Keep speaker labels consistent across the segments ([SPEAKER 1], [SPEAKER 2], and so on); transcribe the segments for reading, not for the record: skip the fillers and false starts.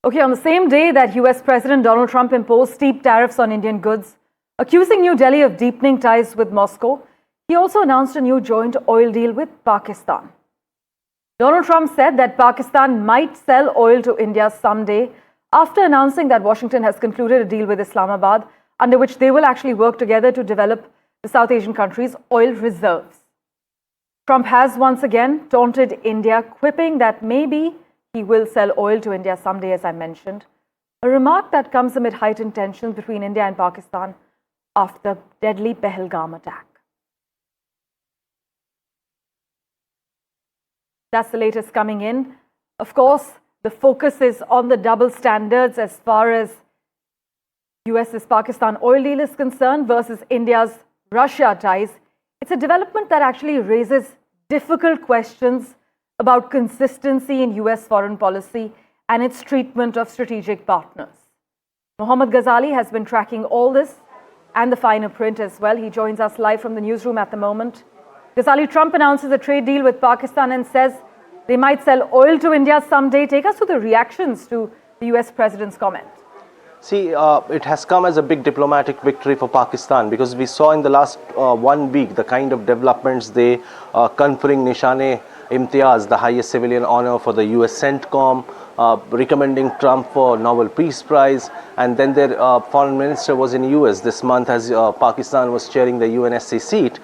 [SPEAKER 1] Okay, on the same day that US President Donald Trump imposed steep tariffs on Indian goods, accusing New Delhi of deepening ties with Moscow, he also announced a new joint oil deal with Pakistan. Donald Trump said that Pakistan might sell oil to India someday after announcing that Washington has concluded a deal with Islamabad under which they will actually work together to develop the South Asian country's oil reserves. Trump has once again taunted India, quipping that maybe he will sell oil to India someday, as I mentioned, a remark that comes amid heightened tensions between India and Pakistan after the deadly Pahalgam attack. That's the latest coming in. Of course, the focus is on the double standards as far as US's Pakistan oil deal is concerned versus India's Russia ties. It's a development that actually raises difficult questions about consistency in US foreign policy and its treatment of strategic partners. Mohammad Ghazali has been tracking all this and the finer print as well. He joins us live from the newsroom at the moment. Ghazali, Trump announces a trade deal with Pakistan and says they might sell oil to India someday. Take us through the reactions to the US president's comment.
[SPEAKER 2] See, it has come as a big diplomatic victory for Pakistan because we saw in the last 1 week the kind of developments they conferring Nishane-Imtiaz, the highest civilian honor for the US CENTCOM, recommending Trump for Nobel Peace Prize, and then their foreign minister was in US this month as Pakistan was chairing the UNSC seat.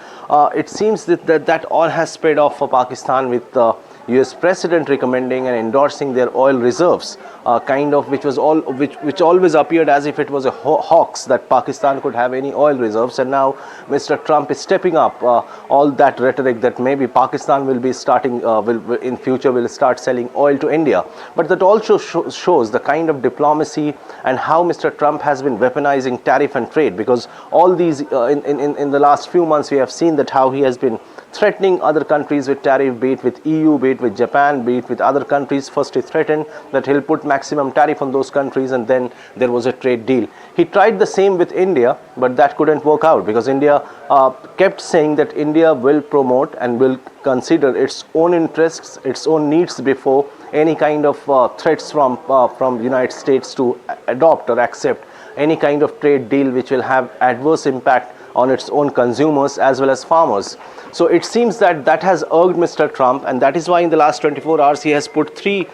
[SPEAKER 2] It seems that all has spread off for Pakistan with the US president recommending and endorsing their oil reserves, which always appeared as if it was a hoax that Pakistan could have any oil reserves, and now Mr. Trump is stepping up all that rhetoric that maybe Pakistan will be starting in future will start selling oil to India. But that also shows the kind of diplomacy and how Mr. Trump has been weaponizing tariff and trade, because all these in the last few months we have seen that how he has been threatening other countries with tariff, be it with EU, be it with Japan, be it with other countries. First he threatened that he'll put maximum tariff on those countries, and then there was a trade deal. He tried the same with India, but that couldn't work out because India kept saying that India will promote and will consider its own interests, its own needs before any kind of threats from United States to adopt or accept any kind of trade deal which will have adverse impact on its own consumers as well as farmers. So it seems that has irked Mr. Trump, and that is why in the last 24 hours he has put 3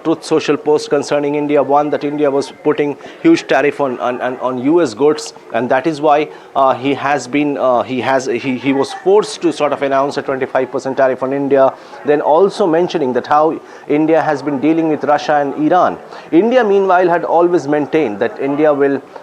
[SPEAKER 2] Truth Social posts concerning India. One, that India was putting huge tariff on US goods, and that is why he was forced to sort of announce a 25% tariff on India. Then also mentioning that how India has been dealing with Russia and Iran. India meanwhile had always maintained that India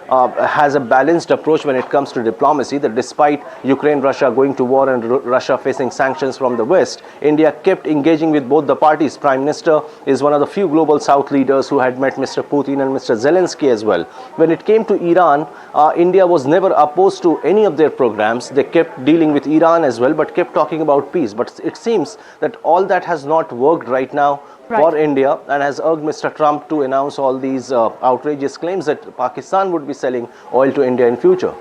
[SPEAKER 2] has a balanced approach when it comes to diplomacy, that despite Ukraine-Russia going to war and Russia facing sanctions from the West, India kept engaging with both the parties. Prime Minister is one of the few global South leaders who had met Mr. Putin and Mr. Zelensky as well. When it came to Iran, India was never opposed to any of their programs. They kept dealing with Iran as well, but kept talking about peace. But it seems that all that has not worked right now for India, and has urged Mr. Trump to announce all these outrageous claims that Pakistan would be selling oil to India in future.